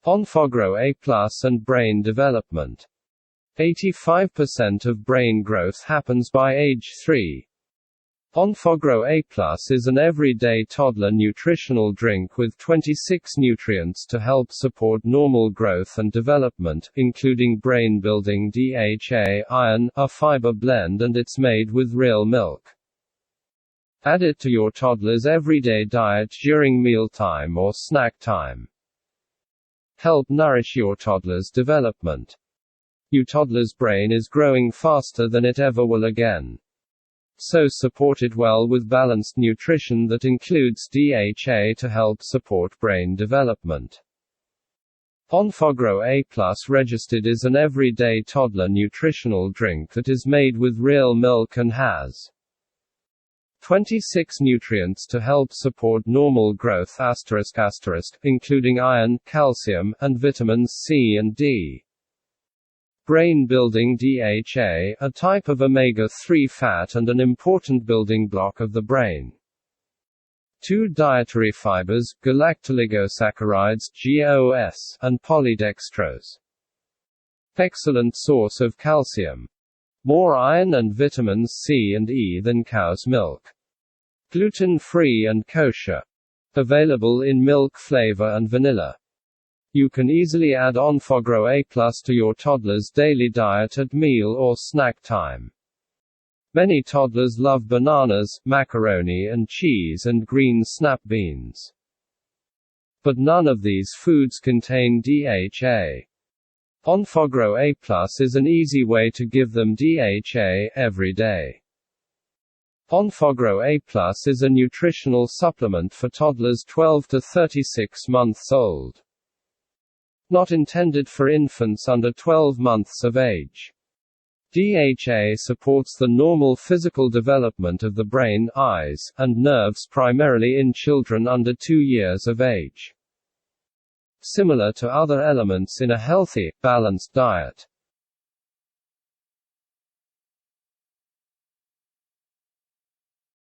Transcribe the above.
Enfagrow A+ and brain development. 85% of brain growth happens by age 3. Enfagrow A+ is an everyday toddler nutritional drink with 26 nutrients to help support normal growth and development, including brain-building DHA, iron, a fiber blend, and it's made with real milk. Add it to your toddler's everyday diet during mealtime or snack time. Help nourish your toddler's development. Your toddler's brain is growing faster than it ever will again. So support it well with balanced nutrition that includes DHA to help support brain development. Enfagrow A+ registered is an everyday toddler nutritional drink that is made with real milk and has 26 nutrients to help support normal growth ***, including iron, calcium, and vitamins C and D. Brain-building DHA, a type of omega-3 fat and an important building block of the brain. 2 dietary fibers, galactoligosaccharides (GOS), and polydextrose. Excellent source of calcium. More iron and vitamins C and E than cow's milk. Gluten-free and kosher. Available in milk flavor and vanilla. You can easily add Enfagrow A+ to your toddler's daily diet at meal or snack time. Many toddlers love bananas, macaroni and cheese and green snap beans. But none of these foods contain DHA. Enfagrow A+ is an easy way to give them DHA every day. Enfagrow A+ is a nutritional supplement for toddlers 12 to 36 months old. Not intended for infants under 12 months of age. DHA supports the normal physical development of the brain, eyes, and nerves primarily in children under 2 years of age. Similar to other elements in a healthy, balanced diet.